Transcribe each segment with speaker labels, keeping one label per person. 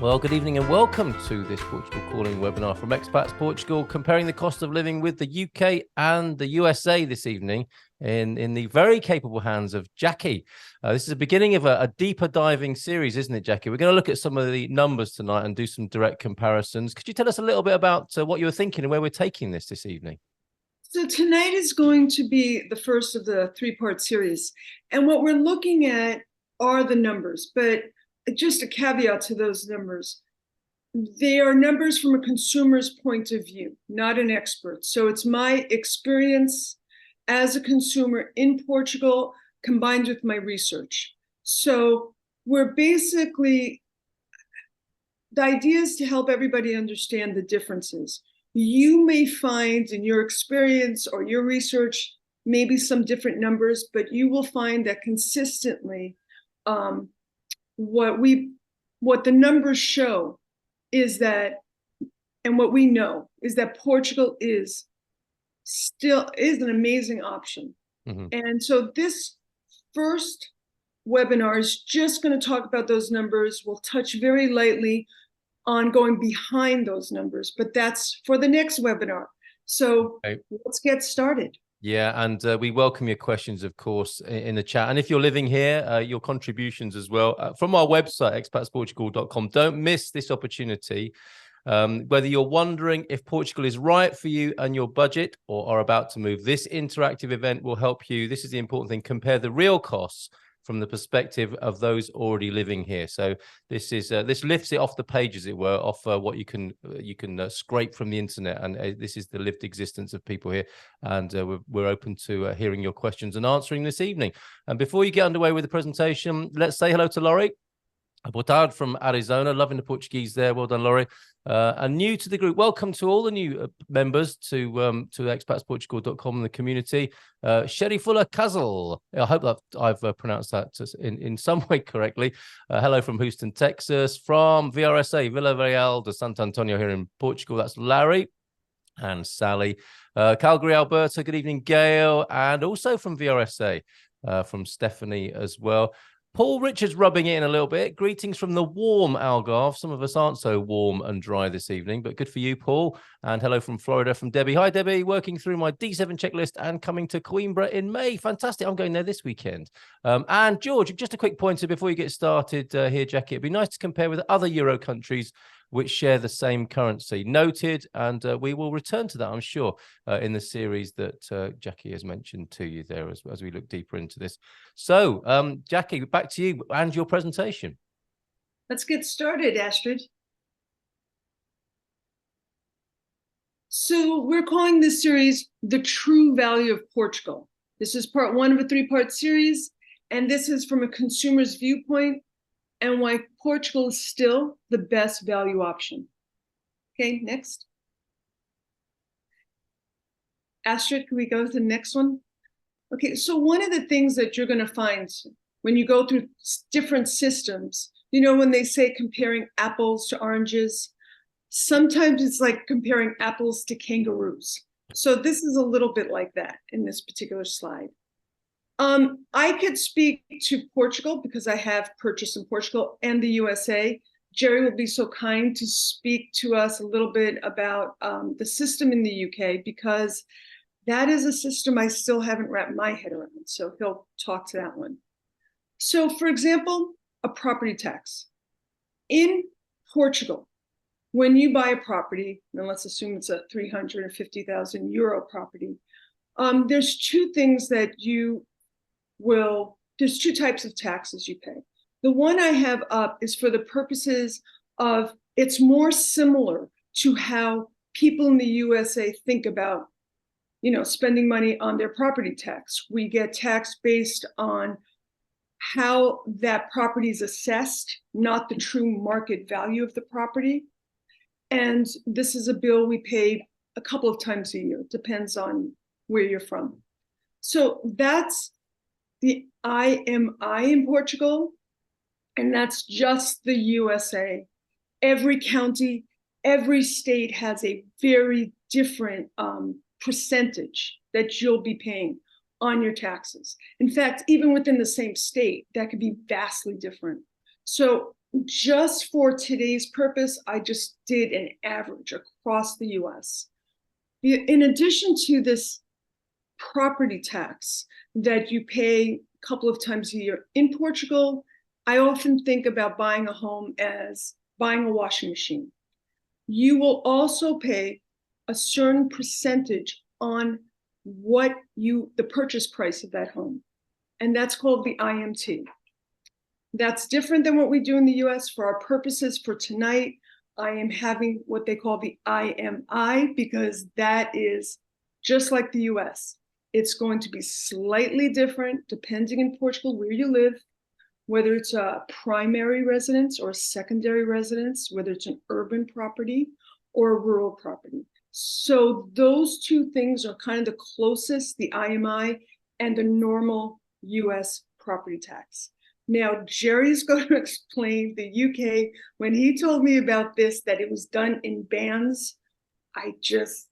Speaker 1: Well, good evening and welcome to this Portugal Calling webinar from Expats Portugal, comparing the cost of living with the UK and the USA this evening in the very capable hands of Jackie. This is the beginning of a deeper diving series, isn't it, Jackie? We're going to look at some of the numbers tonight and do some direct comparisons. Could you tell us a little bit about what you were thinking and where we're taking this evening?
Speaker 2: So tonight is going to be the first of the three-part series. And what we're looking at are the numbers, but just a caveat to those numbers. They are numbers from a consumer's point of view, not an expert. So it's my experience as a consumer in Portugal combined with my research. So we're basically, the idea is to help everybody understand the differences. You may find in your experience or your research, maybe some different numbers, but you will find that consistently, what the numbers show is that, and what we know is that Portugal is an amazing option. Mm-hmm. And so this first webinar is just going to talk about those numbers. We'll touch very lightly on going behind those numbers, but that's for the next webinar. So Let's get started.
Speaker 1: Yeah, and we welcome your questions, of course, in the chat. And if you're living here, your contributions as well from our website, expatsportugal.com. Don't miss this opportunity. Whether you're wondering if Portugal is right for you and your budget or are about to move, this interactive event will help you. This is the important thing. Compare the real costs from the perspective of those already living here. So this lifts it off the page, as it were, off what you can scrape from the internet, and this is the lived existence of people here. And we're open to hearing your questions and answering this evening. And before you get underway with the presentation, let's say hello to Laurie. Boa tarde from Arizona, loving the Portuguese there. Well done, Laurie. And new to the group, welcome to all the new members to expatsportugal.com and the community. Sherry Fuller Castle, I hope that I've pronounced that in some way correctly. Hello from Houston, Texas. From VRSA, Villarreal de Santo Antonio here in Portugal, that's Larry and Sally. Calgary, Alberta, good evening, Gail. And also from VRSA, from Stephanie as well. Paul Richards rubbing it in a little bit. Greetings from the warm Algarve. Some of us aren't so warm and dry this evening, but good for you, Paul. And hello from Florida from Debbie. Hi, Debbie. Working through my D7 checklist and coming to Coimbra in May. Fantastic. I'm going there this weekend. And George, just a quick pointer before you get started here, Jackie. It'd be nice to compare with other Euro countries which share the same currency. Noted, and we will return to that, I'm sure, in the series that Jackie has mentioned to you there as we look deeper into this. So, Jackie, back to you and your presentation.
Speaker 2: Let's get started, Astrid. So we're calling this series The True Value of Portugal. This is part one of a three-part series, and this is from a consumer's viewpoint and why Portugal is still the best value option. Okay, next. Astrid, can we go to the next one? Okay, so one of the things that you're going to find when you go through different systems, you know, when they say comparing apples to oranges, sometimes it's like comparing apples to kangaroos. So this is a little bit like that in this particular slide. I could speak to Portugal because I have purchased in Portugal and the USA. Jerry will be so kind to speak to us a little bit about the system in the UK, because that is a system I still haven't wrapped my head around. So he'll talk to that one. So for example, a property tax. In Portugal, when you buy a property, and let's assume it's a 350,000 euro property, there's two things that there's two types of taxes you pay. The one I have up is for the purposes of, it's more similar to how people in the USA think about, you know, spending money on their property tax. We get taxed based on how that property is assessed, not the true market value of the property. And this is a bill we pay a couple of times a year. It depends on where you're from. So that's the IMI in Portugal, and that's just the USA. Every county, every state has a very different percentage that you'll be paying on your taxes. In fact, even within the same state, that could be vastly different. So just for today's purpose, I just did an average across the US. In addition to this property tax that you pay a couple of times a year in Portugal, I often think about buying a home as buying a washing machine. You will also pay a certain percentage on the purchase price of that home. And that's called the IMT. That's different than what we do in the US. For our purposes for tonight, I am having what they call the IMI, because that is just like the US. It's going to be slightly different depending in Portugal where you live, whether it's a primary residence or a secondary residence, whether it's an urban property or a rural property. So those two things are kind of the closest, the IMI and the normal US property tax. Now, Jerry's going to explain the UK. When he told me about this, that it was done in bands, I just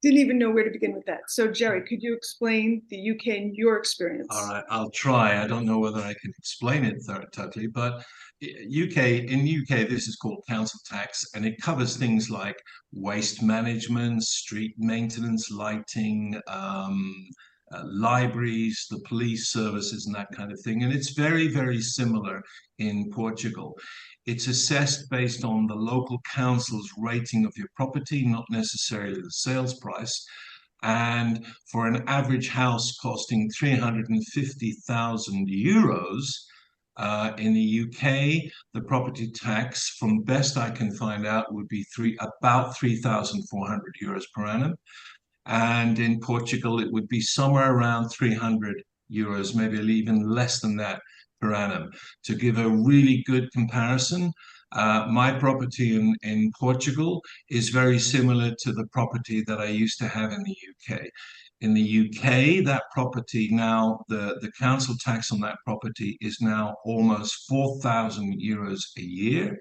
Speaker 2: didn't even know where to begin with that. So, Jerry, could you explain the UK and your experience?
Speaker 3: All right, I'll try. I don't know whether I can explain it totally, but in UK, this is called council tax, and it covers things like waste management, street maintenance, lighting, libraries, the police services, and that kind of thing. And it's very, very similar in Portugal. It's assessed based on the local council's rating of your property, not necessarily the sales price. And for an average house costing 350,000 euros in the UK, the property tax, from best I can find out, would be about 3,400 euros per annum. And in Portugal, it would be somewhere around 300 euros, maybe even less than that per annum. To give a really good comparison, my property in Portugal is very similar to the property that I used to have in the UK. In the UK, that property now, the council tax on that property is now almost 4,000 euros a year.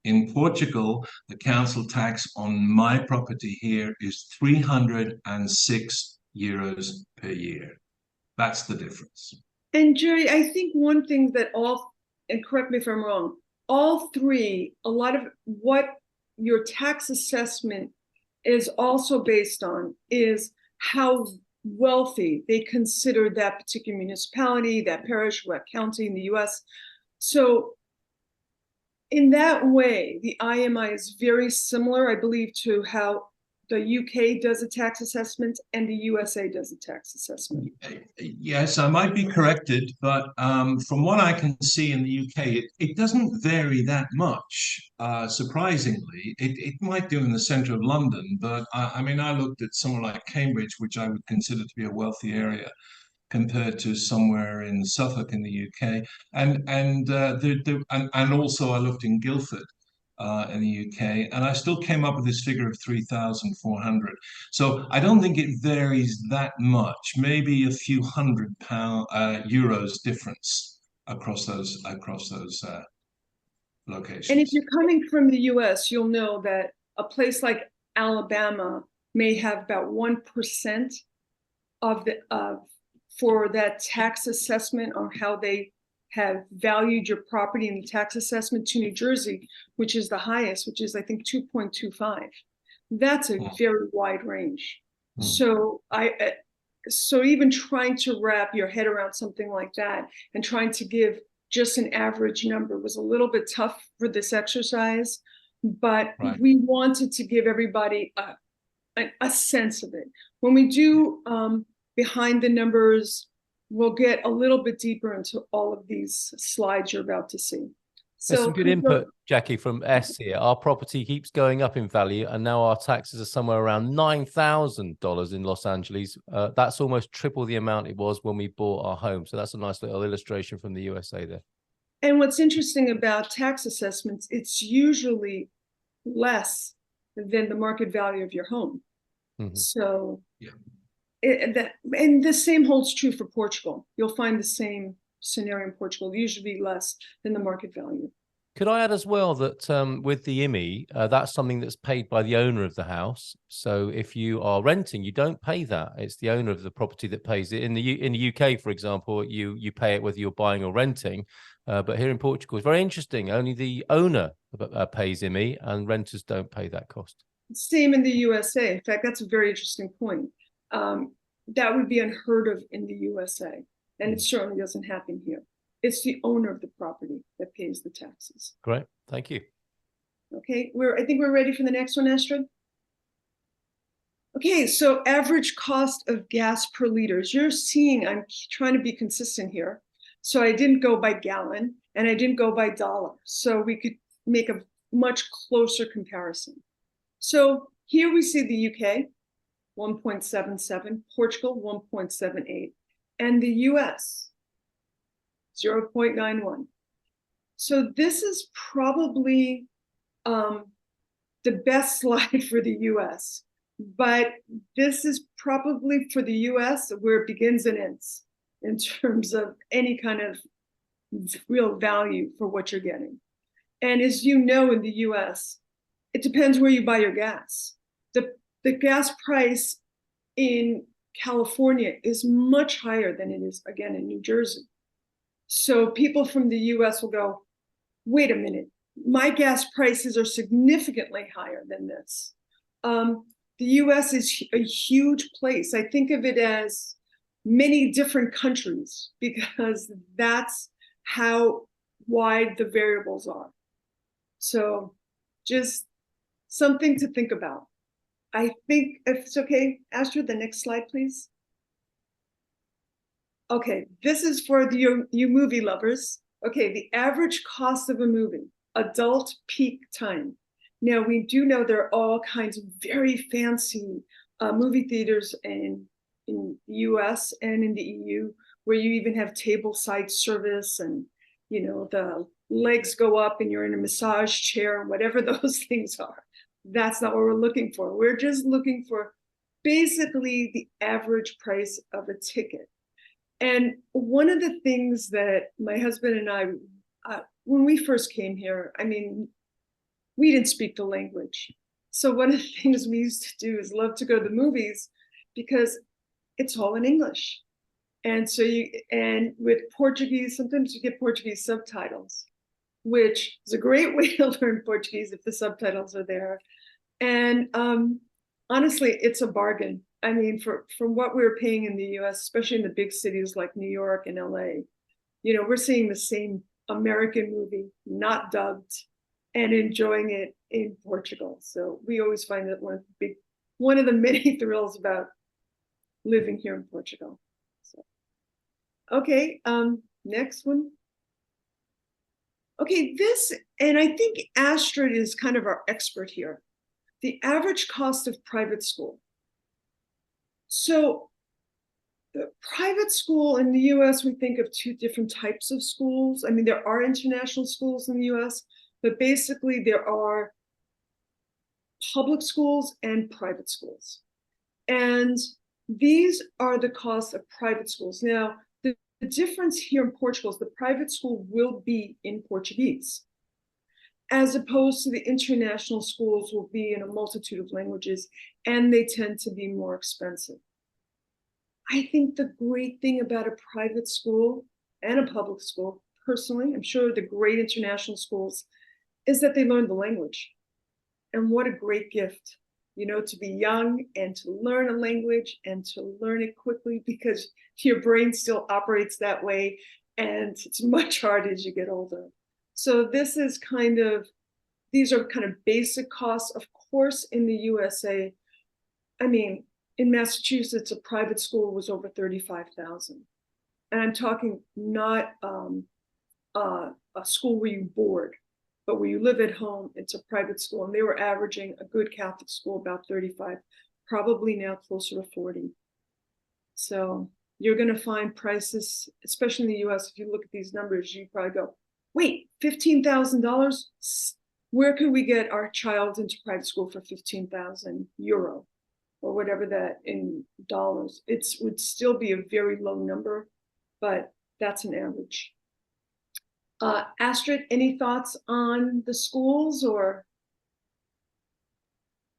Speaker 3: In Portugal, the council tax on my property here is 306 euros per year. That's the difference.
Speaker 2: And Jerry, I think one thing that and correct me if I'm wrong, all three, a lot of what your tax assessment is also based on is how wealthy they consider that particular municipality, that parish, that county in the US. So in that way, the IMI is very similar, I believe, to how the UK does a tax assessment and the USA does a tax assessment.
Speaker 3: Yes, I might be corrected, but from what I can see in the UK, it doesn't vary that much, surprisingly. It might do in the centre of London, but I mean, I looked at somewhere like Cambridge, which I would consider to be a wealthy area, compared to somewhere in Suffolk in the UK, and also I looked in Guildford in the UK, and I still came up with this figure of 3,400. So I don't think it varies that much. Maybe a few euros difference across those locations.
Speaker 2: And if you're coming from the US, you'll know that a place like Alabama may have about 1% of for that tax assessment on how they have valued your property in the tax assessment, to New Jersey, which is the highest, which is I think 2.25. That's a very wide range. So so even trying to wrap your head around something like that and trying to give just an average number was a little bit tough for this exercise, but we wanted to give everybody a sense of it. When we do behind the numbers, we'll get a little bit deeper into all of these slides you're about to see.
Speaker 1: There's some good input, Jackie, from S here. Our property keeps going up in value, and now our taxes are somewhere around $9,000 in Los Angeles. That's almost triple the amount it was when we bought our home. So that's a nice little illustration from the USA there.
Speaker 2: And what's interesting about tax assessments, it's usually less than the market value of your home. So yeah. And the same holds true for Portugal. You'll find the same scenario in Portugal, usually less than the market value.
Speaker 1: Could I add as well that with the IMI, that's something that's paid by the owner of the house. So if you are renting, you don't pay that. It's the owner of the property that pays it. In the UK, for example, you pay it whether you're buying or renting. But here in Portugal, it's very interesting. Only the owner pays IMI, and renters don't pay that cost.
Speaker 2: Same in the USA. In fact, that's a very interesting point. That would be unheard of in the USA, and it certainly doesn't happen here. It's the owner of the property that pays the taxes.
Speaker 1: Great, thank you.
Speaker 2: Okay, I think we're ready for the next one, Astrid. Okay, so average cost of gas per liter. As you're seeing, I'm trying to be consistent here. So I didn't go by gallon and I didn't go by dollar. So we could make a much closer comparison. So here we see the UK, 1.77, Portugal, 1.78, and the US, 0.91. So this is probably the best slide for the US, but this is probably for the US where it begins and ends in terms of any kind of real value for what you're getting. And as you know, in the US, it depends where you buy your gas. The gas price in California is much higher than it is, again, in New Jersey. So people from the US will go, wait a minute, my gas prices are significantly higher than this. The US is a huge place. I think of it as many different countries because that's how wide the variables are. So just something to think about. I think if it's okay, Astrid, the next slide, please. Okay, this is for you movie lovers. Okay, the average cost of a movie, adult peak time. Now, we do know there are all kinds of very fancy movie theaters in the US and in the EU, where you even have tableside service and, you know, the legs go up and you're in a massage chair and whatever those things are. That's not what we're looking for. We're just looking for basically the average price of a ticket. And one of the things that my husband and I, when we first came here, I mean, we didn't speak the language. So one of the things we used to do is love to go to the movies because it's all in English. And so and with Portuguese, sometimes you get Portuguese subtitles, which is a great way to learn Portuguese if the subtitles are there. And honestly, it's a bargain. I mean, from what we were paying in the US, especially in the big cities like New York and LA, you know, we're seeing the same American movie, not dubbed, and enjoying it in Portugal. So we always find that one of the many thrills about living here in Portugal. So, okay, next one. Okay, and I think Astrid is kind of our expert here. The average cost of private school. So the private school in the US, we think of two different types of schools. I mean, there are international schools in the US, but basically there are public schools and private schools. And these are the costs of private schools. Now, the difference here in Portugal is the private school will be in Portuguese, as opposed to the international schools will be in a multitude of languages, and they tend to be more expensive. I think the great thing about a private school and a public school, personally, I'm sure the great international schools, is that they learn the language. And what a great gift, you know, to be young and to learn a language and to learn it quickly, because your brain still operates that way, and it's much harder as you get older. So these are kind of basic costs. Of course, in the USA, I mean, in Massachusetts, a private school was over $35,000. And I'm talking not a school where you board, but where you live at home. It's a private school. And they were averaging a good Catholic school about 35, probably now closer to 40. So you're going to find prices, especially in the US, if you look at these numbers, you probably go, wait, $15,000? Where could we get our child into private school for 15,000 euro or whatever that in dollars? It would still be a very low number, but that's an average. Astrid, any thoughts on the schools or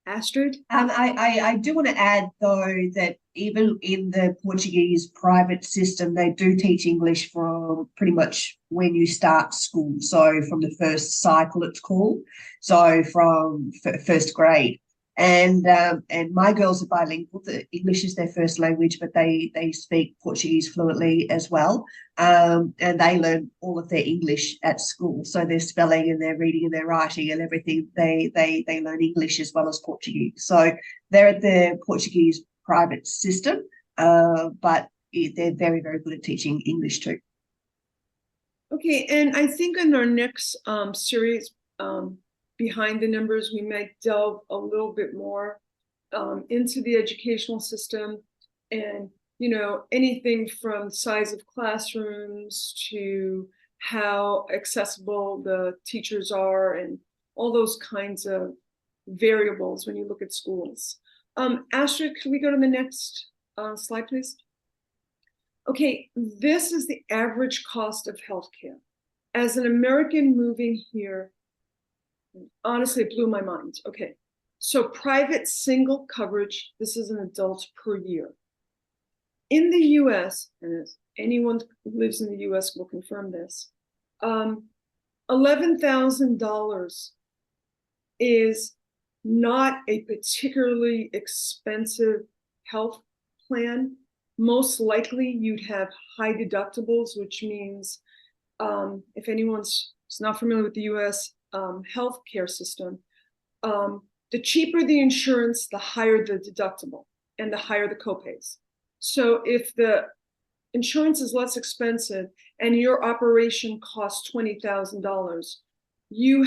Speaker 2: Astrid?
Speaker 4: I do want to add, though, that even in the Portuguese private system, they do teach English from pretty much when you start school. So from the first cycle, it's called. So from first grade. And my girls are bilingual. The English is their first language, but they speak Portuguese fluently as well. And they learn all of their English at school. So their spelling and their reading and their writing and everything, they learn English as well as Portuguese. So they're at the Portuguese private system, but they're very, very good at teaching English too.
Speaker 2: Okay, and I think in our next series, Behind the Numbers, we might delve a little bit more into the educational system and, you know, anything from size of classrooms to how accessible the teachers are and all those kinds of variables when you look at schools. Astrid, can we go to the next slide, please? Okay, this is the average cost of healthcare. As an American moving here, honestly, it blew my mind. Okay, so private single coverage, this is an adult per year. In the US, and as anyone who lives in the US will confirm this, $11,000 is not a particularly expensive health plan. Most likely you'd have high deductibles, which means if anyone's not familiar with the US healthcare system, the cheaper the insurance, the higher the deductible and the higher the copays. So if the insurance is less expensive and your operation costs $20,000, you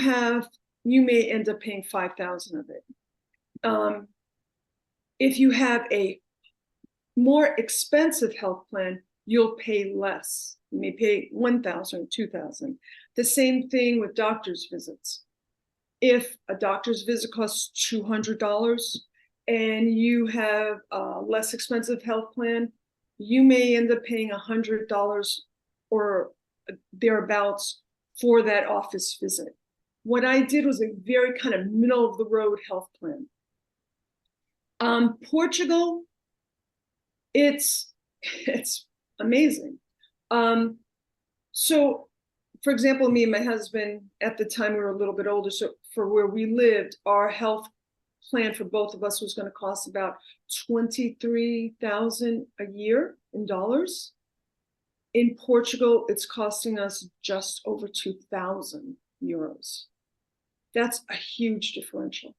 Speaker 2: may end up paying $5,000 of it. If you have a more expensive health plan, you'll pay less. You may pay $1,000 or $2,000. The same thing with doctor's visits. If a doctor's visit costs $200 and you have a less expensive health plan, you may end up paying $100 or thereabouts for that office visit. What I did was a very kind of middle of the road health plan. Portugal, it's amazing. So, for example, me and my husband, at the time we were a little bit older, so for where we lived, our health plan for both of us was going to cost about $23,000 a year in dollars. In Portugal, it's costing us just over 2,000 euros. That's a huge differential.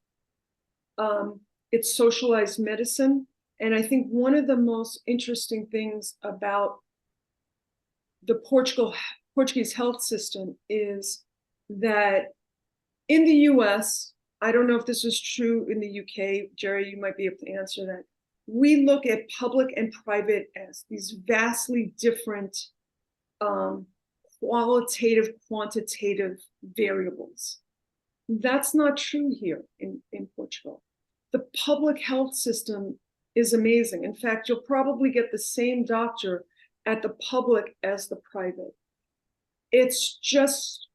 Speaker 2: It's socialized medicine. And I think one of the most interesting things about the Portuguese health system is that in the US, I don't know if this is true in the UK, Jerry, you might be able to answer that. We look at public and private as these vastly different qualitative, quantitative variables. That's not true here in Portugal. The public health system is amazing. In fact, you'll probably get the same doctor at the public as the private. It's just,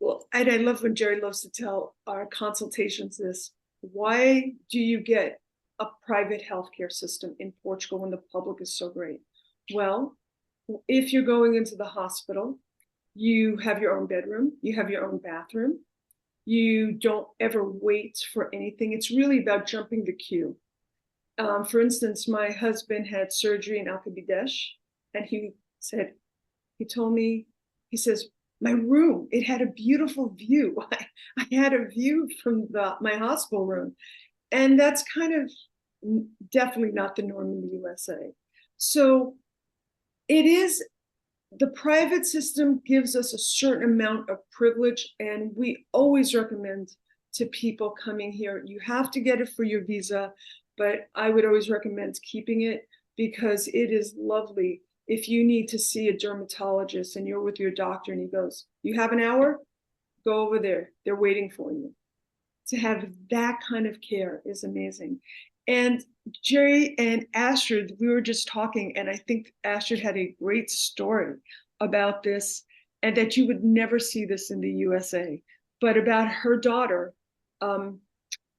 Speaker 2: well, and I love when Jerry loves to tell our consultations this, why do you get a private healthcare system in Portugal when the public is so great? Well, if you're going into the hospital, you have your own bedroom, you have your own bathroom, you don't ever wait for anything. It's really about jumping the queue. For instance, my husband had surgery in Alcabidesh, and he told me, he says, my room, it had a beautiful view. I had a view from my hospital room. And that's kind of definitely not the norm in the USA. So the private system gives us a certain amount of privilege, and we always recommend to people coming here, you have to get it for your visa, but I would always recommend keeping it because it is lovely. If you need to see a dermatologist and you're with your doctor and he goes, you have an hour? Go over there. They're waiting for you. To have that kind of care is amazing. And Jerry and Astrid, we were just talking, and I think Astrid had a great story about this. and that you would never see this in the USA, but about her daughter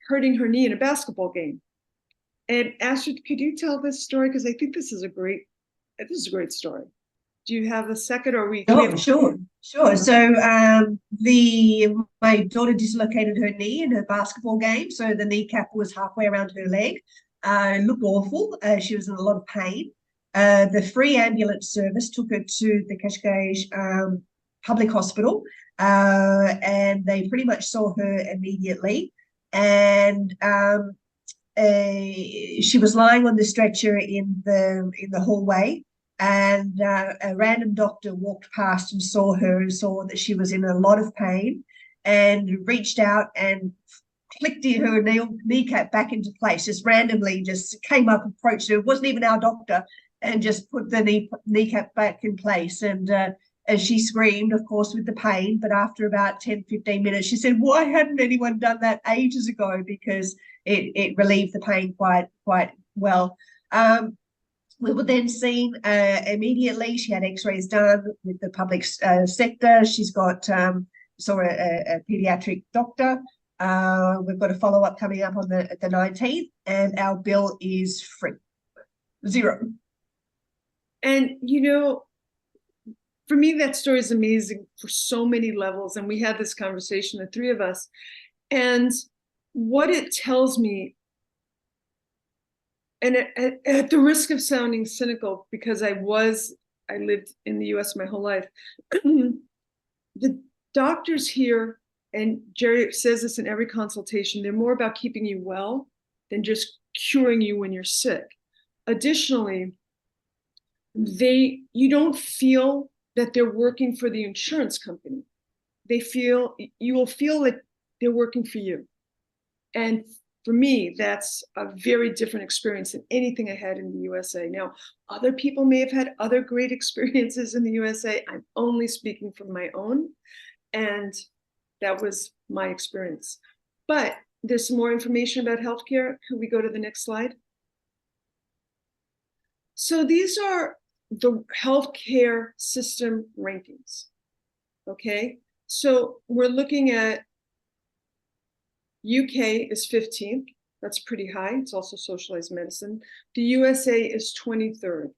Speaker 2: hurting her knee in a basketball game. And Astrid, could you tell this story? Because I think this is a great story. Do you have a second, or we?
Speaker 4: Sure. So my daughter dislocated her knee in her basketball game, so the kneecap was halfway around her leg. Looked awful. She was in a lot of pain. The free ambulance service took her to the Cascais public hospital, and they pretty much saw her immediately. And she was lying on the stretcher in the hallway, and a random doctor walked past and saw her and saw that she was in a lot of pain, and reached out and clicked her kneecap back into place. Just randomly, just came up, approached her. It wasn't even our doctor, and just put the kneecap back in place. And as she screamed, of course, with the pain, but after about 10-15 minutes, she said, why hadn't anyone done that ages ago? Because it relieved the pain quite well. We were then seen immediately. She had x-rays done with the public sector. She's got saw a pediatric doctor. We've got a follow-up coming up on the 19th, and our bill is free. Zero.
Speaker 2: And for me, that story is amazing for so many levels. And we had this conversation, the three of us, and what it tells me, and at the risk of sounding cynical, because I lived in the US my whole life, the doctors here, and Jerry says this in every consultation, they're more about keeping you well than just curing you when you're sick. Additionally, you don't feel that they're working for the insurance company. You will feel that they're working for you. And for me, that's a very different experience than anything I had in the USA. Now, other people may have had other great experiences in the USA. I'm only speaking from my own, and that was my experience. But there's some more information about healthcare. Could we go to the next slide? So these are the healthcare system rankings, okay? So we're looking at UK is 15th. That's pretty high. It's also socialized medicine. The USA is 23rd,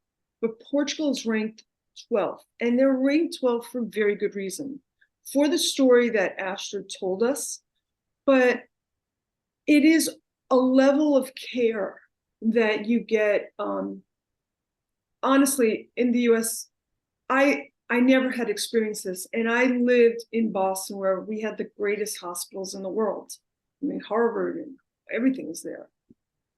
Speaker 2: but Portugal is ranked 12th, and they're ranked 12th for very good reason. For the story that Astrid told us, but it is a level of care that you get. Honestly, in the US, I never had experienced this, and I lived in Boston, where we had the greatest hospitals in the world. I mean, Harvard and everything is there.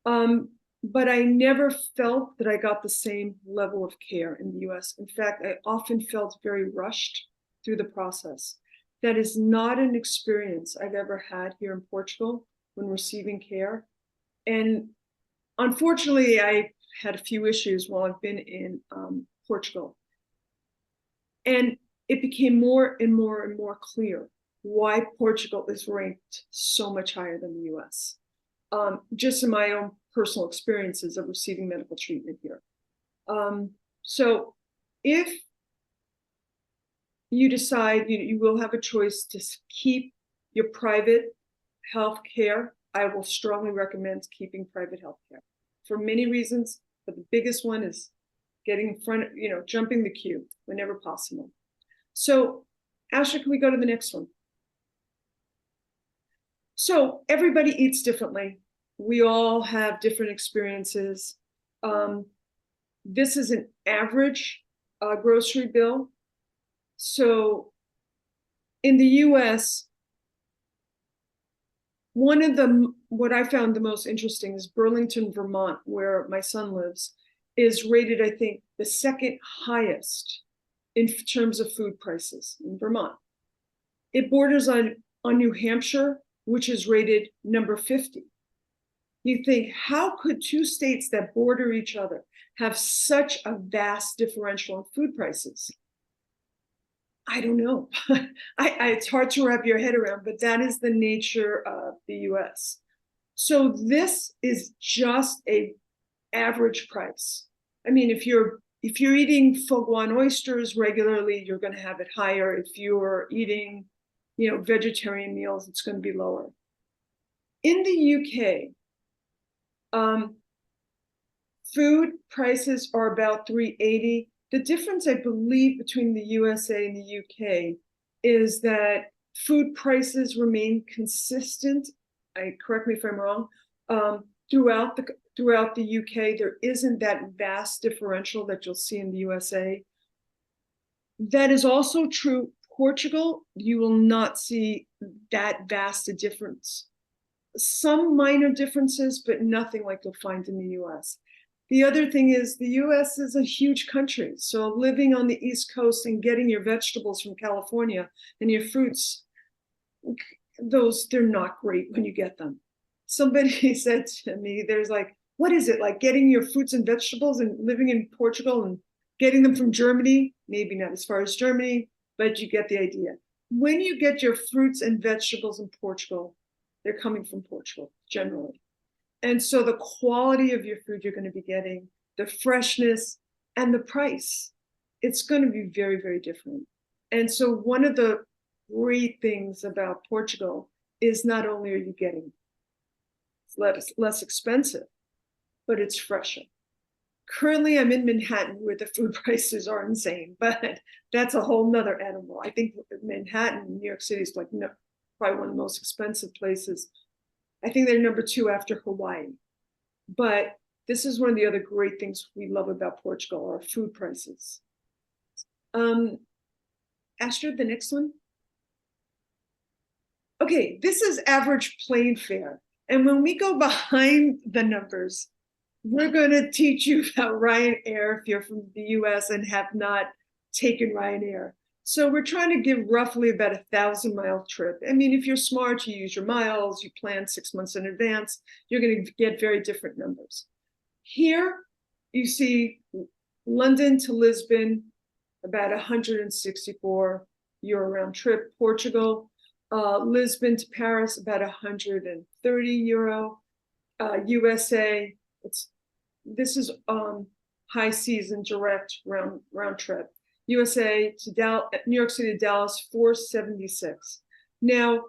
Speaker 2: But I never felt that I got the same level of care in the US. In fact, I often felt very rushed through the process. That is not an experience I've ever had here in Portugal when receiving care. And unfortunately, I had a few issues while I've been in Portugal. And it became more and more and more clear why Portugal is ranked so much higher than the US, just in my own personal experiences of receiving medical treatment here. So if you decide you will have a choice to keep your private health care, I will strongly recommend keeping private health care for many reasons, but the biggest one is getting in front, jumping the queue whenever possible. So Asha, can we go to the next one? So everybody eats differently. We all have different experiences. This is an average grocery bill. So in the US, what I found the most interesting is Burlington, Vermont, where my son lives, is rated, I think, the second highest in terms of food prices in Vermont. It borders on New Hampshire, which is rated number 50. You think, how could two states that border each other have such a vast differential in food prices? I don't know. It's hard to wrap your head around, but that is the nature of the US. So this is just an average price. I mean, if you're if you're eating foie gras and oysters regularly, you're going to have it higher. If you're eating, vegetarian meals, it's going to be lower. In the UK, food prices are about $3.80. The difference, I believe, between the USA and the UK is that food prices remain consistent. Correct me if I'm wrong. Throughout the UK, there isn't that vast differential that you'll see in the USA. That is also true. Portugal, you will not see that vast a difference. Some minor differences, but nothing like you'll find in the US. The other thing is the US is a huge country. So living on the East Coast and getting your vegetables from California and your fruits, they're not great when you get them. Somebody said to me, there's like, what is it like getting your fruits and vegetables and living in Portugal and getting them from Germany? Maybe not as far as Germany, but you get the idea. When you get your fruits and vegetables in Portugal, they're coming from Portugal generally. And so the quality of your food you're going to be getting, the freshness and the price, it's going to be very, very different. And so one of the great things about Portugal is not only are you getting less expensive, but it's fresher. Currently, I'm in Manhattan where the food prices are insane, but that's a whole nother animal. I think Manhattan, New York City is like probably one of the most expensive places. I think they're number 2 after Hawaii. But this is one of the other great things we love about Portugal, our food prices. Astrid, the next one. Okay, this is average plane fare. And when we go behind the numbers, we're going to teach you about Ryanair if you're from the US and have not taken Ryanair. So we're trying to give roughly about 1,000-mile trip. I mean, if you're smart, you use your miles, you plan 6 months in advance, you're going to get very different numbers. Here, you see London to Lisbon, about 164 euro round trip. Portugal, Lisbon to Paris, about 130 euro. USA, this is high season direct round trip. USA to New York City to Dallas, 476. Now,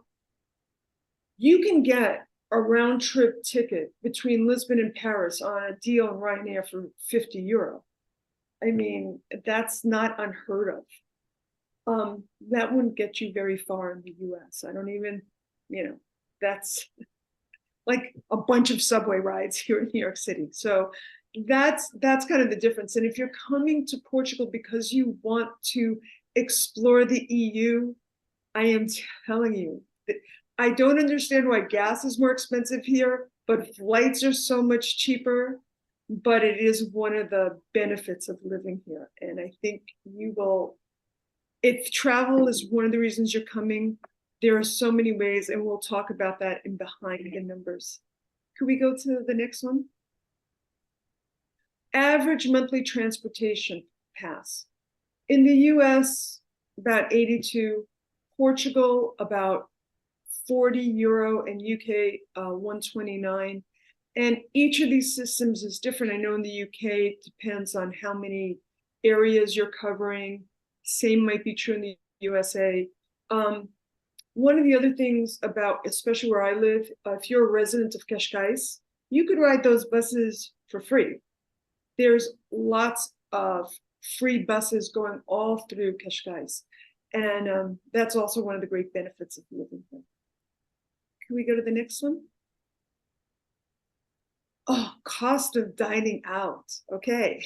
Speaker 2: you can get a round trip ticket between Lisbon and Paris on a deal on Ryanair for 50 euro. I mean, that's not unheard of. That wouldn't get you very far in the US. I don't even, that's like a bunch of subway rides here in New York City. So that's kind of the difference. And if you're coming to Portugal because you want to explore the EU, I am telling you that I don't understand why gas is more expensive here, but flights are so much cheaper. But it is one of the benefits of living here. And I think you will, if travel is one of the reasons you're coming, there are so many ways, and we'll talk about that in behind the numbers. Could we go to the next one? Average monthly transportation pass. In the US, about 82, Portugal, about 40 euro, and UK, 129. And each of these systems is different. I know in the UK, it depends on how many areas you're covering. Same might be true in the USA. One of the other things about, especially where I live, if you're a resident of Cascais, you could ride those buses for free. There's lots of free buses going all through Cascais. And that's also one of the great benefits of living here. Can we go to the next one? Oh, cost of dining out. Okay.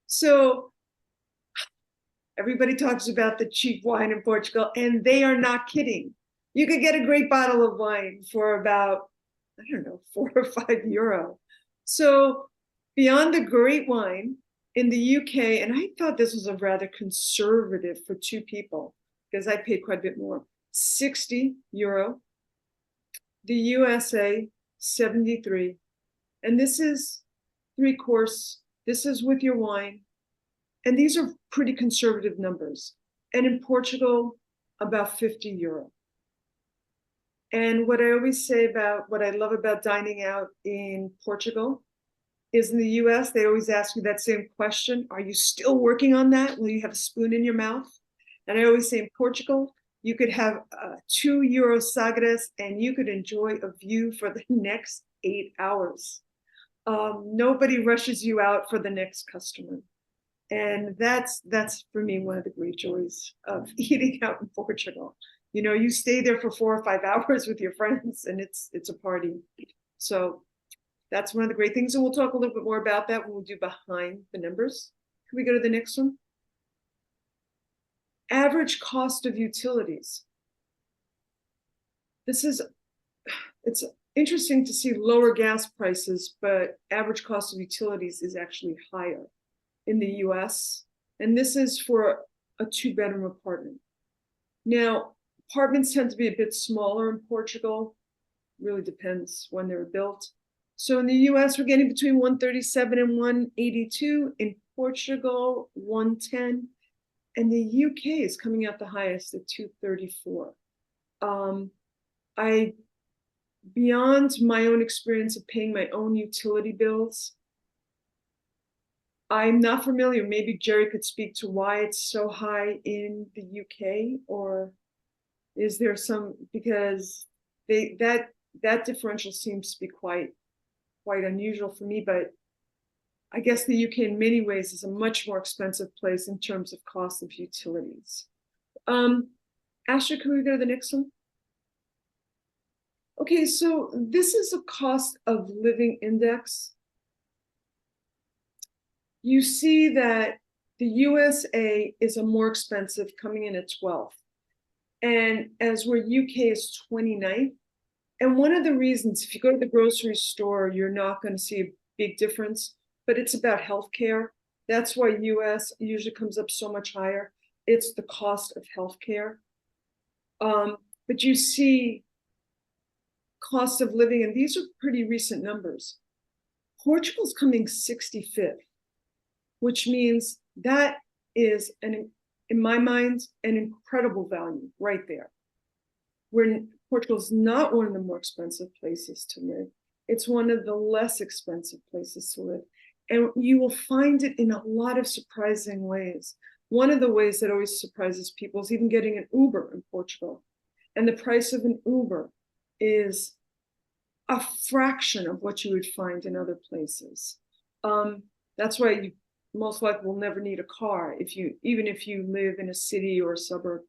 Speaker 2: So everybody talks about the cheap wine in Portugal, and they are not kidding. You could get a great bottle of wine for about, I don't know, 4 or 5 euro. So beyond the great wine in the UK, and I thought this was a rather conservative for 2 people because I paid quite a bit more, 60 euro. The USA, 73. And this is 3-course. This is with your wine. And these are pretty conservative numbers. And in Portugal, about 50 euro. And what I always say about what I love about dining out in Portugal is in the US, they always ask me that same question. Are you still working on that? Will you have a spoon in your mouth? And I always say in Portugal, you could have 2 euro sagres and you could enjoy a view for the next 8 hours. Nobody rushes you out for the next customer. And that's for me one of the great joys of eating out in Portugal. You know, you stay there for 4 or 5 hours with your friends and it's a party. So that's one of the great things. And we'll talk a little bit more about that when we do behind the numbers. Can we go to the next one? Average cost of utilities. It's interesting to see lower gas prices, but average cost of utilities is actually higher in the US. And this is for a 2-bedroom apartment. Now, apartments tend to be a bit smaller in Portugal. Really depends when they're built. So in the US, we're getting between 137 and 182. In Portugal, 110. And the UK is coming out the highest at 234. Beyond my own experience of paying my own utility bills, I'm not familiar. Maybe Jerry could speak to why it's so high in the UK, or is there some, because that differential seems to be quite unusual for me, but I guess the UK in many ways is a much more expensive place in terms of cost of utilities. Astrid, can we go to the next one? Okay, so this is a cost of living index. You see that the USA is a more expensive, coming in at 12th. And as where UK is 29th. And one of the reasons, if you go to the grocery store, you're not going to see a big difference, but it's about healthcare. That's why US usually comes up so much higher. It's the cost of healthcare. But you see cost of living, and these are pretty recent numbers. Portugal's coming 65th, which means that is, in my mind, an incredible value right there. Portugal's not one of the more expensive places to live. It's one of the less expensive places to live. And you will find it in a lot of surprising ways. One of the ways that always surprises people is even getting an Uber in Portugal. And the price of an Uber is a fraction of what you would find in other places. That's why you most likely will never need a car even if you live in a city or a suburb.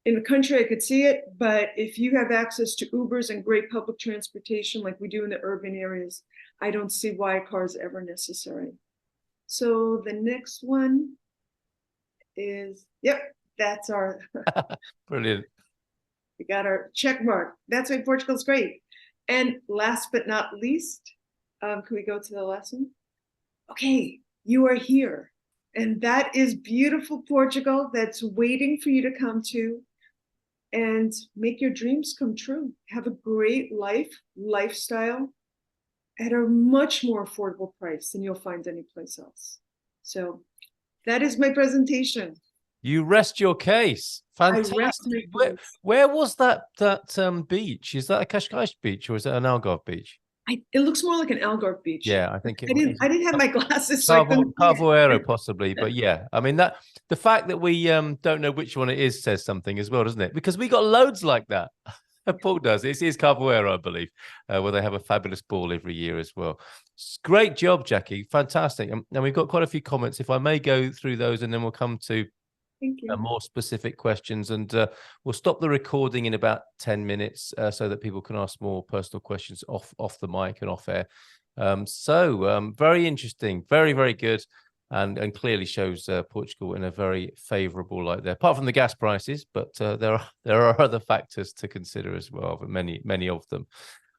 Speaker 2: In the country, I could see it, but if you have access to Ubers and great public transportation like we do in the urban areas, I don't see why a car is ever necessary. So the next one is, yep, that's our
Speaker 1: Brilliant.
Speaker 2: We got our check mark. That's why Portugal's great. And last but not least, can we go to the last one? Okay, you are here. And that is beautiful Portugal that's waiting for you to come to and make your dreams come true. Have a great lifestyle at a much more affordable price than you'll find anyplace else. So that is my presentation.
Speaker 1: You rest your case. Fantastic. Where was that beach? Is that a Cascais beach or is it an Algarve beach?
Speaker 2: It looks more like an Algarve beach.
Speaker 1: Yeah, I think
Speaker 2: I didn't have my glasses. So
Speaker 1: Carvoeiro possibly, but yeah, I mean that the fact that we don't know which one it is says something as well, doesn't it? Because we got loads like that. Paul does. It is Carvoeiro, I believe, where they have a fabulous ball every year as well. Great job, Jackie. Fantastic. And we've got quite a few comments. If I may go through those, and then we'll come to more specific questions, and we'll stop the recording in about 10 minutes so that people can ask more personal questions off the mic and off air. So very interesting, very, very good, and clearly shows Portugal in a very favorable light there, apart from the gas prices, but there are other factors to consider as well, but many of them.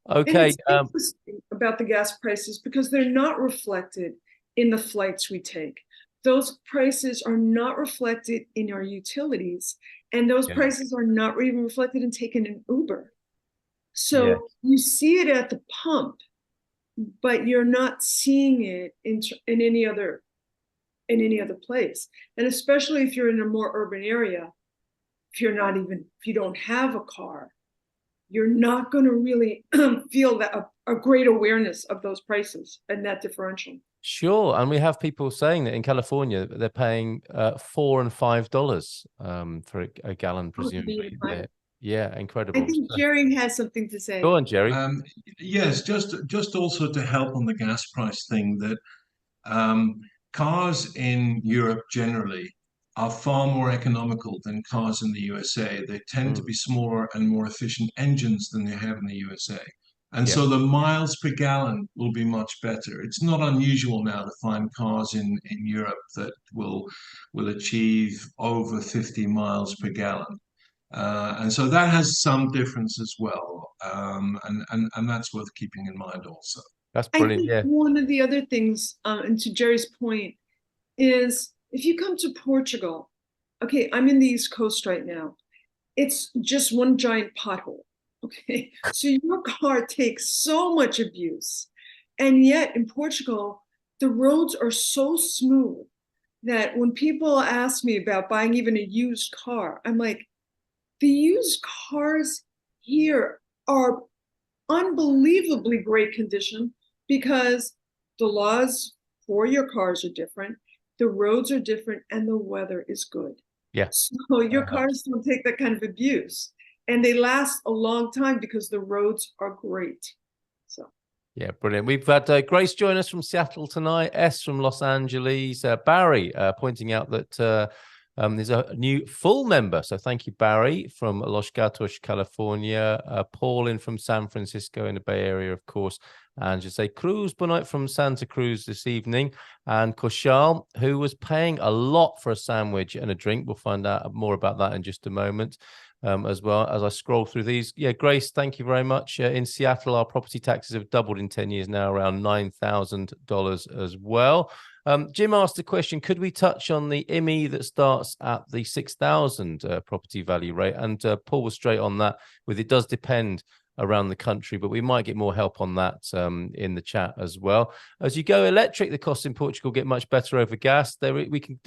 Speaker 1: Okay.
Speaker 2: Interesting about the gas prices because they're not reflected in the flights we take. Those prices are not reflected in our utilities, and those prices are not even reflected in taking an Uber. So you see it at the pump, but you're not seeing it in any other place. And especially if you're in a more urban area, if you don't have a car, you're not going to really feel that a great awareness of those prices and that differential.
Speaker 1: Sure, and we have people saying that in California they're paying $4 and $5 for a gallon, presumably. Yeah, incredible.
Speaker 2: I think Jerry has something to say.
Speaker 1: Go on, Jerry.
Speaker 3: Yes, just also to help on the gas price thing, that cars in Europe generally are far more economical than cars in the USA. They tend to be smaller and more efficient engines than they have in the USA. And so the miles per gallon will be much better. It's not unusual now to find cars in Europe that will achieve over 50 miles per gallon. And so that has some difference as well. And that's worth keeping in mind also.
Speaker 1: That's brilliant.
Speaker 2: I think one of the other things, and to Jerry's point, is if you come to Portugal, okay, I'm in the East Coast right now. It's just one giant pothole. Okay, so your car takes so much abuse. And yet in Portugal, the roads are so smooth that when people ask me about buying even a used car, I'm like, the used cars here are unbelievably great condition because the laws for your cars are different, the roads are different, and the weather is good.
Speaker 1: Yeah.
Speaker 2: So your cars don't take that kind of abuse. And they last a long time because the roads are great. So.
Speaker 1: Yeah, brilliant. We've had Grace join us from Seattle tonight, S from Los Angeles, Barry pointing out that there's a new full member. So thank you, Barry, from Los Gatos, California. Paul in from San Francisco in the Bay Area, of course. And Jose Cruz, Bonite from Santa Cruz this evening. And Koshal, who was paying a lot for a sandwich and a drink. We'll find out more about that in just a moment. As well as I scroll through these. Yeah, Grace, thank you very much. In Seattle, our property taxes have doubled in 10 years now, around $9,000 as well. Jim asked a question, could we touch on the IMI that starts at the 6,000 property value rate? And Paul was straight on that with it does depend around the country, but we might get more help on that in the chat as well. As you go electric, the costs in Portugal get much better over gas. There we can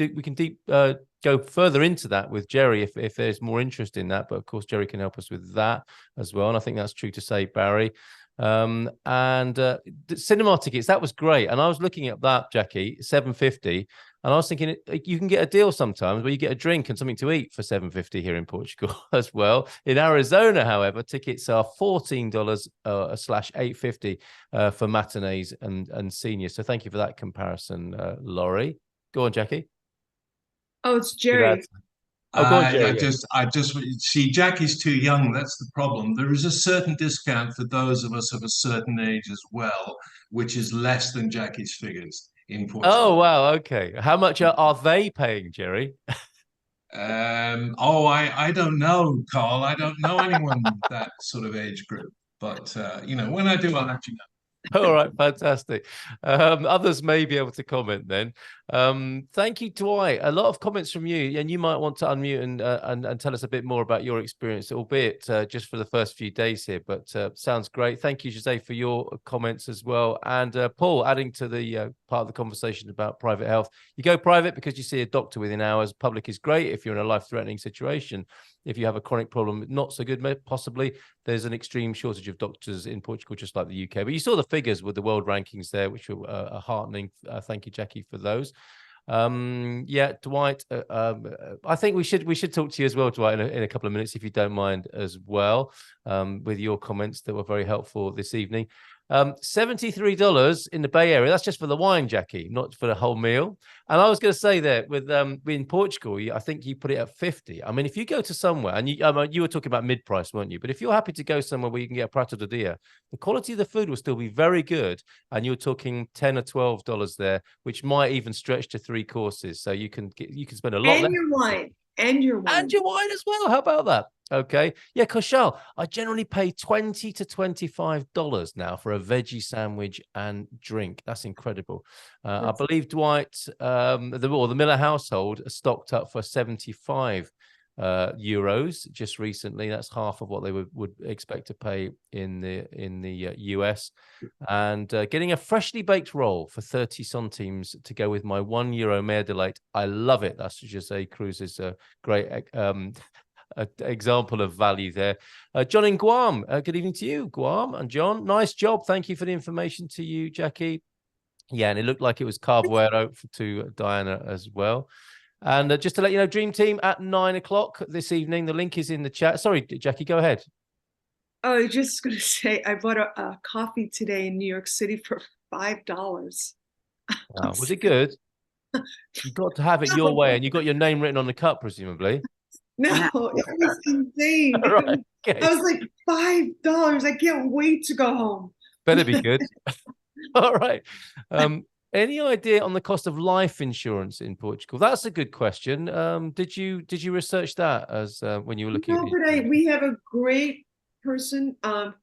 Speaker 1: go further into that with Jerry if there's more interest in that. But of course, Jerry can help us with that as well. And I think that's true to say, Barry. Cinema tickets, that was great. And I was looking at that, Jackie, $7.50. And I was thinking you can get a deal sometimes where you get a drink and something to eat for $7.50 here in Portugal as well. In Arizona, however, tickets are $14 / $8.50 for matinees and seniors. So thank you for that comparison, Laurie. Go on, Jackie.
Speaker 2: Oh, it's Jerry.
Speaker 1: Oh, go on, Jerry.
Speaker 3: I just see Jackie's too young. That's the problem. There is a certain discount for those of us of a certain age as well, which is less than Jackie's figures in Portugal.
Speaker 1: Oh, wow. Okay. How much are they paying, Jerry?
Speaker 3: I don't know, Carl. I don't know anyone that sort of age group. But, when I do, I'll let you know.
Speaker 1: All right, fantastic. Others may be able to comment then. Thank you, Dwight. A lot of comments from you, and you might want to unmute and tell us a bit more about your experience, albeit just for the first few days here. But sounds great. Thank you, Jose, for your comments as well. And Paul, adding to the part of the conversation about private health. You go private because you see a doctor within hours. Public is great if you're in a life-threatening situation. If you have a chronic problem, not so good, possibly. There's an extreme shortage of doctors in Portugal, just like the UK. But you saw the figures with the world rankings there, which were heartening. Thank you, Jackie, for those. Yeah, Dwight, I think we should talk to you as well, Dwight, in a couple of minutes, if you don't mind as well, with your comments that were very helpful this evening. $73 in the Bay Area. That's just for the wine, Jackie, not for the whole meal. And I was going to say that with in Portugal, I think you put it at 50. I mean, if you go to somewhere, and you were talking about mid-price, weren't you? But if you're happy to go somewhere where you can get a prato de dia, the quality of the food will still be very good. And you're talking $10 or $12 there, which might even stretch to 3 courses. So you can spend a lot.
Speaker 2: And your wine. And your wine.
Speaker 1: And your wine as well. How about that? Okay. Yeah, Koshal, I generally pay $20 to $25 now for a veggie sandwich and drink. That's incredible. I believe Dwight, the Miller household stocked up for 75 euros just recently. That's half of what they would expect to pay in the US. And getting a freshly baked roll for 30 centimes to go with my €1 Mer Delight. I love it. That's Jose Cruz's great example of value there. John in Guam, good evening to you, Guam and John. Nice job. Thank you for the information to you, Jackie. Yeah, and it looked like it was Carbuero to Diana as well. And just to let you know, Dream Team at 9 o'clock this evening. The link is in the chat. Sorry, Jackie, go ahead.
Speaker 2: Oh, I was just going to say, I bought a coffee today in New York City for $5.
Speaker 1: Wow. Was it good? You got to have it your way, and you got your name written on the cup, presumably.
Speaker 2: No, it was insane.
Speaker 1: Right, okay.
Speaker 2: I was like, $5. I can't wait to go home.
Speaker 1: Better be good. All right. Any idea on the cost of life insurance in Portugal? That's a good question. Did you research that as when you were looking
Speaker 2: No, but we have a great person,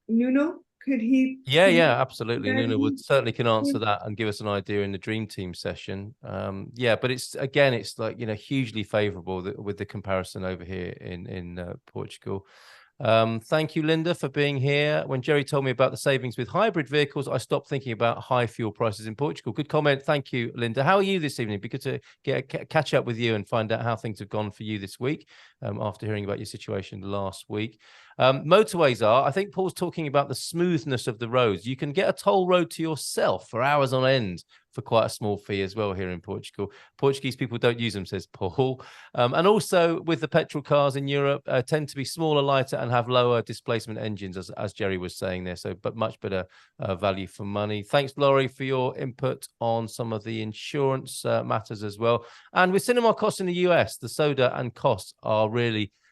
Speaker 2: Nuno. Could he?
Speaker 1: Yeah, absolutely. Nuno would certainly can answer that and give us an idea in the Dream Team session. Yeah, but it's like, hugely favorable with the comparison over here in Portugal. Thank you, Linda, for being here. When Jerry told me about the savings with hybrid vehicles, I stopped thinking about high fuel prices in Portugal. Good comment. Thank you, Linda. How are you this evening? Be good to catch up with you and find out how things have gone for you this week after hearing about your situation last week. Motorways I think Paul's talking about the smoothness of the roads. You can get a toll road to yourself for hours on end for quite a small fee as well here in Portugal. Portuguese people don't use them, says Paul. And also with the petrol cars in Europe tend to be smaller, lighter, and have lower displacement engines, as Jerry was saying there. So, but much better value for money. Thanks, Laurie, for your input on some of the insurance matters as well. And with cinema costs in the US, the soda and costs are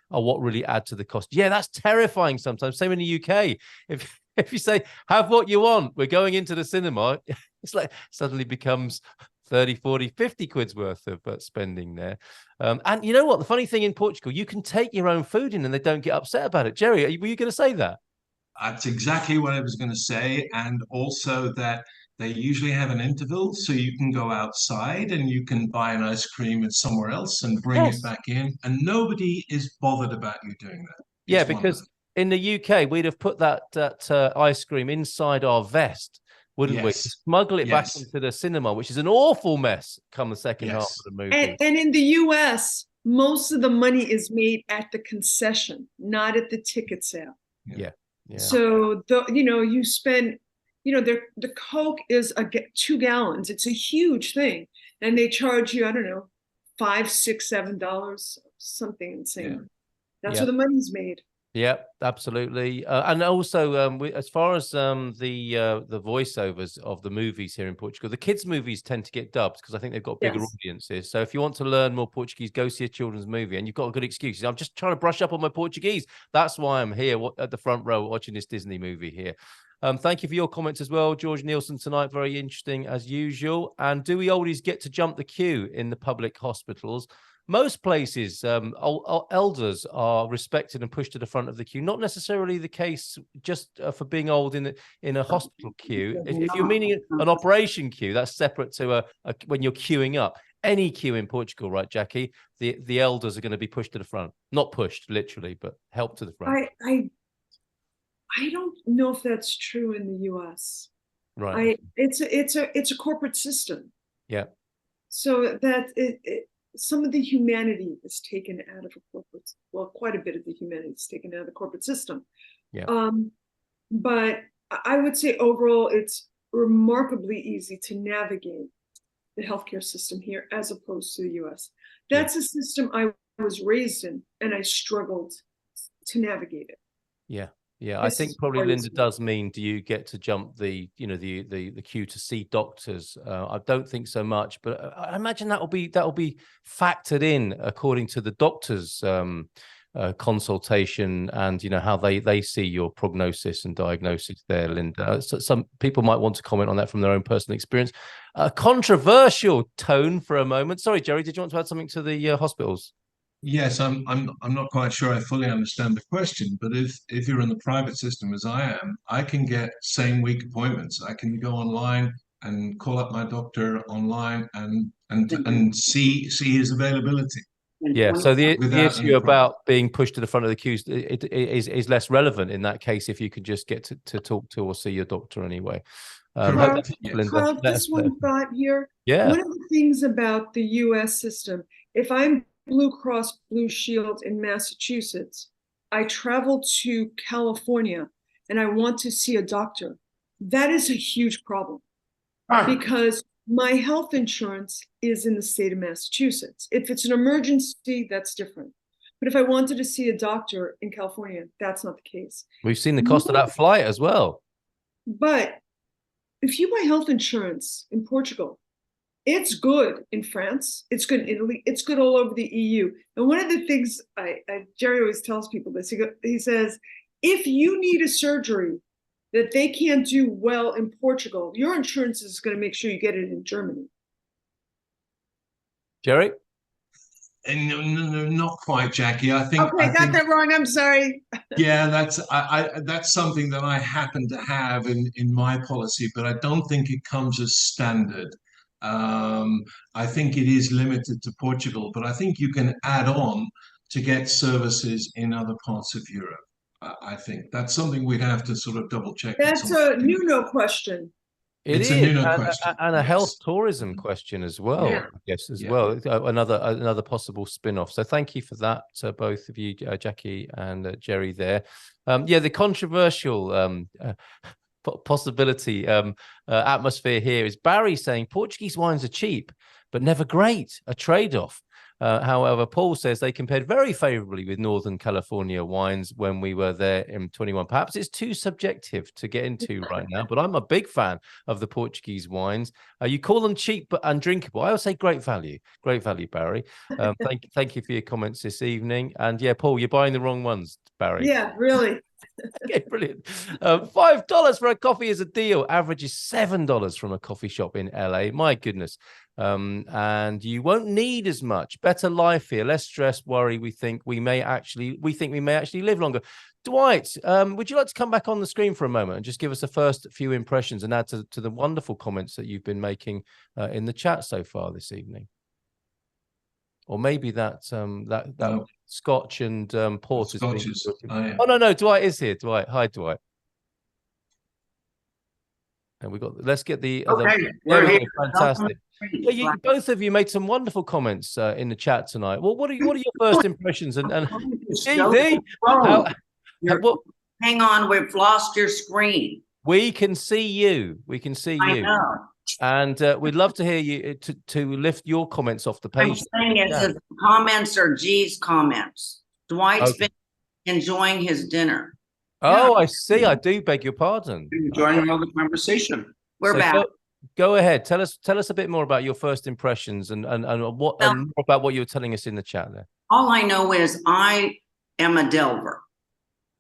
Speaker 1: what really add to the cost. Yeah, that's terrifying sometimes. Same in the UK. If you say, have what you want, we're going into the cinema, it's like suddenly becomes 30, 40, 50 quid's worth of spending there. And you know what? The funny thing in Portugal, you can take your own food in and they don't get upset about it. Jerry, were you going to say that?
Speaker 3: That's exactly what I was going to say. And also that they usually have an interval, so you can go outside and you can buy an ice cream at somewhere else and bring it back in. And nobody is bothered about you doing that.
Speaker 1: Yeah, because in the UK, we'd have put that ice cream inside our vest, wouldn't we? To smuggle it back into the cinema, which is an awful mess come the second half of the movie.
Speaker 2: And in the US, most of the money is made at the concession, not at the ticket sale.
Speaker 1: Yeah.
Speaker 2: So you spend, the Coke is 2 gallons. It's a huge thing, and they charge you, I don't know, $5, $6, $7, something insane. Yeah. That's where the money's made.
Speaker 1: Yeah, absolutely. And also, as far as the voiceovers of the movies here in Portugal, the kids' movies tend to get dubbed because I think they've got bigger audiences. So if you want to learn more Portuguese, go see a children's movie, and you've got a good excuse. I'm just trying to brush up on my Portuguese. That's why I'm here at the front row watching this Disney movie here. Thank you for your comments as well, George Nielsen tonight. Very interesting as usual. And do we always get to jump the queue in the public hospitals? Most places, elders are respected and pushed to the front of the queue. Not necessarily the case just for being old in a hospital queue. If you're meaning an operation queue, that's separate to when you're queuing up. Any queue in Portugal, right, Jackie? The elders are going to be pushed to the front. Not pushed, literally, but helped to the front.
Speaker 2: I don't know if that's true in the US.
Speaker 1: Right.
Speaker 2: It's a corporate system.
Speaker 1: Yeah.
Speaker 2: So that some of the humanity is taken out of a corporate, quite a bit of the humanity is taken out of the corporate system.
Speaker 1: Yeah.
Speaker 2: But I would say overall, it's remarkably easy to navigate the healthcare system here as opposed to the US. That's a system I was raised in, and I struggled to navigate it.
Speaker 1: Yeah. Yeah, I think probably Linda does mean, do you get to jump the queue to see doctors? I don't think so much, but I imagine that'll be factored in according to the doctor's consultation and how they see your prognosis and diagnosis there, Linda. So some people might want to comment on that from their own personal experience. A controversial tone for a moment. Sorry, Jerry, did you want to add something to the hospitals?
Speaker 3: Yes, I'm not quite sure I fully understand the question, but if you're in the private system as I am, I can get same week appointments. I can go online and call up my doctor online and see his availability.
Speaker 1: Yeah, so the issue about being pushed to the front of the queues is less relevant in that case if you could just get to talk to or see your doctor anyway.
Speaker 2: Carl, just one thought here.
Speaker 1: Yeah.
Speaker 2: One of the things about the US system, if I'm Blue Cross Blue Shield in Massachusetts, I travel to California and I want to see a doctor, that is a huge problem because my health insurance is in the state of Massachusetts. If it's an emergency, that's different. But if I wanted to see a doctor in California, that's not the case.
Speaker 1: We've seen the cost of that flight as well.
Speaker 2: But if you buy health insurance in Portugal, it's good in France, it's good in Italy, it's good all over the EU. And one of the things Jerry always tells people this, he says, if you need a surgery that they can't do well in Portugal, your insurance is going to make sure you get it in Germany.
Speaker 1: Jerry?
Speaker 3: And no, not quite, Jackie. I think.
Speaker 2: Okay, got that wrong. I'm sorry.
Speaker 3: Yeah, that's something that I happen to have in my policy, but I don't think it comes as standard. I think it is limited to Portugal, but I think you can add on to get services in other parts of Europe. I think that's something we'd have to sort of double check.
Speaker 2: That's a Nuno question.
Speaker 3: It's a Nuno question.
Speaker 1: And a health tourism question as well,
Speaker 2: Yeah.
Speaker 1: I guess, well. Another possible spin-off. So thank you for that, both of you, Jackie and Jerry there. The controversial possibility atmosphere here is Barry saying Portuguese wines are cheap, but never great, a trade-off. However, Paul says they compared very favorably with Northern California wines when we were there in 21. Perhaps it's too subjective to get into right now, but I'm a big fan of the Portuguese wines. You call them cheap but undrinkable. I would say great value, Barry. Thank you for your comments this evening. And yeah, Paul, you're buying the wrong ones, Barry.
Speaker 2: Yeah, really.
Speaker 1: Okay, brilliant. $5 for a coffee is a deal. Average is $7 from a coffee shop in LA. My goodness. And you won't need as much. Better life here, less stress, worry. We think we may actually live longer. Dwight, would you like to come back on the screen for a moment and just give us the first few impressions and add to the wonderful comments that you've been making in the chat so far this evening? Or maybe that Scotch and port is being... Oh no, Dwight is here. Dwight, hi, Dwight. And let's get the
Speaker 5: we're here.
Speaker 1: Fantastic. Yeah, both of you made some wonderful comments in the chat tonight. Well, what are your first impressions? And CD,
Speaker 5: hang on, we've lost your screen.
Speaker 1: We can see you. We can see you.
Speaker 5: I know.
Speaker 1: And we'd love to hear you to lift your comments off the page.
Speaker 5: I'm saying the comments are G's comments. Dwight's been enjoying his dinner.
Speaker 1: Oh, I see. I do beg your pardon.
Speaker 6: Enjoying all the conversation.
Speaker 5: We're back.
Speaker 1: Go ahead. Tell us a bit more about your first impressions and more about what you were telling us in the chat there.
Speaker 5: All I know is I am a Delver,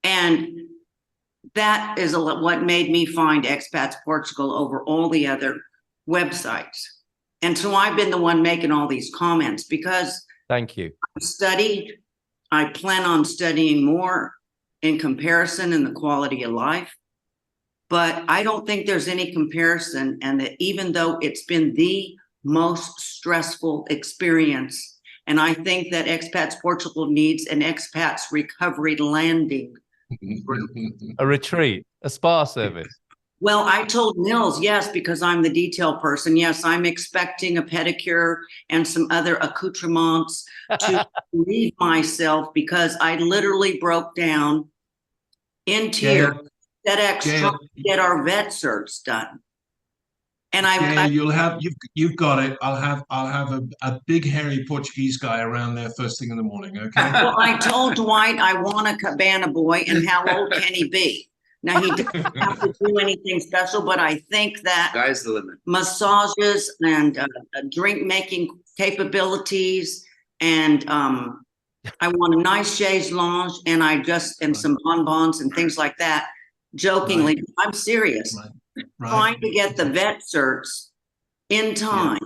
Speaker 5: and that is what made me find Expats Portugal over all the other websites. And so I've been the one making all these comments because
Speaker 1: thank you.
Speaker 5: I plan on studying more in comparison in the quality of life. But I don't think there's any comparison, and that even though it's been the most stressful experience, and I think that Expats Portugal needs an expats recovery landing.
Speaker 1: A retreat, a spa service.
Speaker 5: Well, I told Nils, yes, because I'm the detail person. Yes, I'm expecting a pedicure and some other accoutrements to relieve myself, because I literally broke down in tears. FedEx trying to get our vet certs done, and
Speaker 3: you've got it. I'll have a big hairy Portuguese guy around there first thing in the morning. Okay.
Speaker 5: Well, I told Dwight I want a cabana boy, and how old can he be? Now he doesn't have to do anything special, but I think that
Speaker 6: sky's the limit.
Speaker 5: Massages and drink making capabilities, and I want a nice chaise lounge, and some bonbons and things like that. Jokingly, right. I'm serious. Right. Trying to get the vet certs in time,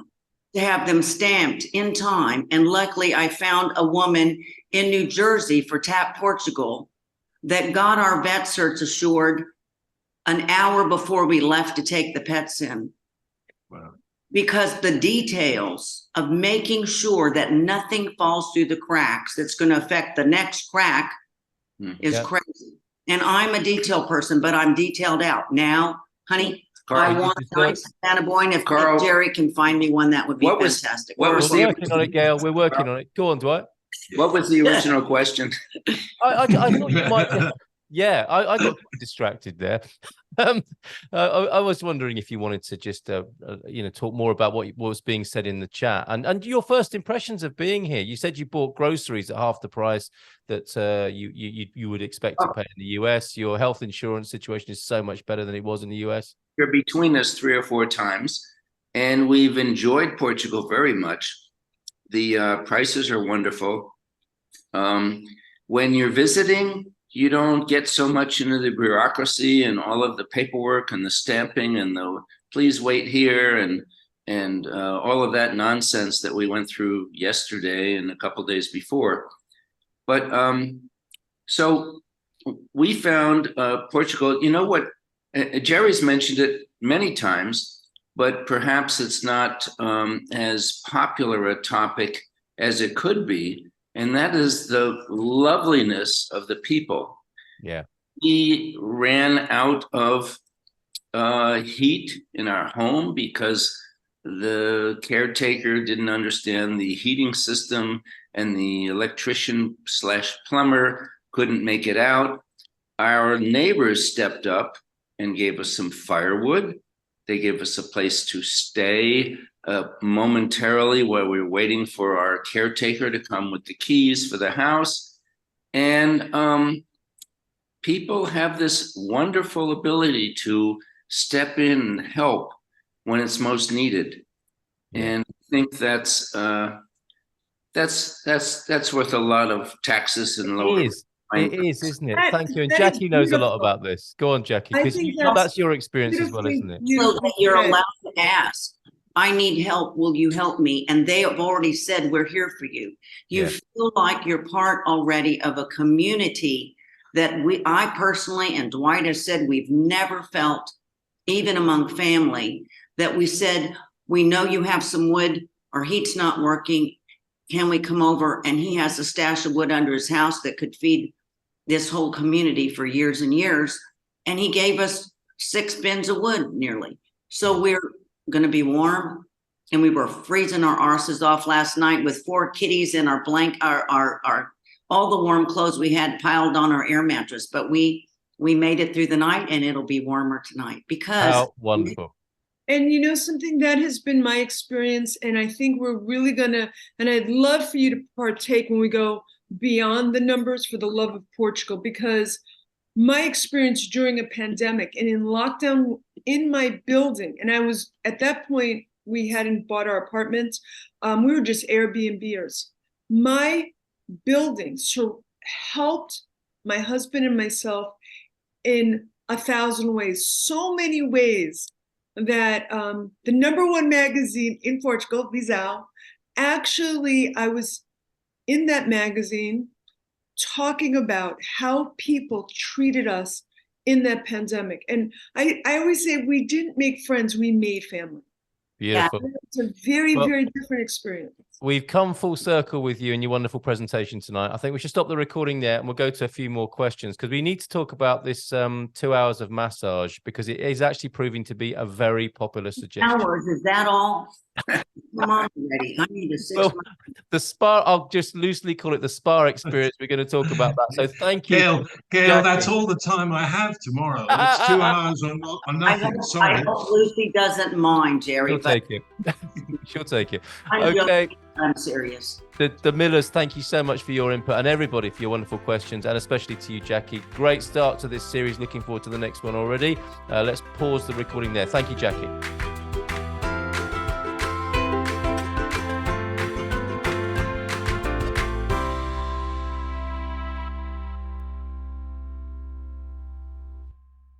Speaker 5: to have them stamped in time. And luckily, I found a woman in New Jersey for TAP Portugal that got our vet certs assured an hour before we left to take the pets in.
Speaker 3: Wow. Because
Speaker 5: the details of making sure that nothing falls through the cracks that's going to affect the next crack is crazy. And I'm a detail person, but I'm detailed out. Now, honey, I
Speaker 6: Carl,
Speaker 5: want a nice Santa Boy, and if
Speaker 6: Carl,
Speaker 5: Jerry can find me one, that would be fantastic.
Speaker 6: what was
Speaker 1: We're
Speaker 6: the
Speaker 1: working on it, Gail. We're working on it. Go on, Dwight.
Speaker 6: what was the original question?
Speaker 1: I thought you might. Yeah, I got distracted there. I was wondering if you wanted to just, talk more about what was being said in the chat and your first impressions of being here. You said you bought groceries at half the price that you would expect to pay in the US. Your health insurance situation is so much better than it was in the US.
Speaker 6: You're between us 3 or 4 times, and we've enjoyed Portugal very much. The prices are wonderful. When you're visiting, you don't get so much into the bureaucracy and all of the paperwork and the stamping and the please wait here and all of that nonsense that we went through yesterday and a couple days before. But so we found Portugal. You know what? Jerry's mentioned it many times, but perhaps it's not as popular a topic as it could be. And that is the loveliness of the people.
Speaker 1: Yeah.
Speaker 6: We ran out of heat in our home because the caretaker didn't understand the heating system and the electrician / plumber couldn't make it out. Our neighbors stepped up and gave us some firewood. They gave us a place to stay momentarily while we were waiting for our caretaker to come with the keys for the house. And people have this wonderful ability to step in and help when it's most needed. And I think that's worth a lot of taxes and lower.
Speaker 1: It is, isn't it? Thank you. And Jackie knows a lot about this. Go on, Jackie, because that's your experience as well, isn't it?
Speaker 5: So that you're allowed to ask, I need help. Will you help me? And they have already said, we're here for you. You feel like you're part already of a community that I personally, and Dwight has said, we've never felt, even among family, that we said, we know you have some wood, our heat's not working. Can we come over? And he has a stash of wood under his house that could feed this whole community for years and years. And he gave us 6 bins of wood nearly. So we're going to be warm. And we were freezing our arses off last night with 4 kitties in our all the warm clothes we had piled on our air mattress. But we made it through the night, and it'll be warmer tonight because
Speaker 1: how wonderful.
Speaker 2: And you know something, that has been my experience, and I think we're really gonna, and I'd love for you to partake when we go beyond the numbers for the love of Portugal, because my experience during a pandemic and in lockdown in my building, and I was at that point, we hadn't bought our apartments, we were just Airbnbers. My building helped my husband and myself in 1,000 ways, so many ways that the #1 magazine in Portugal, Visão, actually, I was in that magazine talking about how people treated us in that pandemic. And I always say we didn't make friends, we made family.
Speaker 1: Beautiful.
Speaker 2: Yeah, it's a very, very different experience.
Speaker 1: We've come full circle with you and your wonderful presentation tonight. I think we should stop the recording there and we'll go to a few more questions because we need to talk about this 2 hours of massage because it is actually proving to be a very popular suggestion.
Speaker 5: Hours, is that all? Come on, ready. I need a 6 month.
Speaker 1: The spa, I'll just loosely call it the spa experience. We're going to talk about that. So thank you.
Speaker 3: Gail, that's all the time I have tomorrow. It's 2 hours on nothing. Sorry.
Speaker 5: I hope Lucy doesn't mind, Jerry.
Speaker 1: She'll take it. She'll take it.
Speaker 5: Okay. I'm serious.
Speaker 1: The Millers, thank you so much for your input and everybody for your wonderful questions, and especially to you, Jackie. Great start to this series. Looking forward to the next one already. Let's pause the recording there. Thank you, Jackie.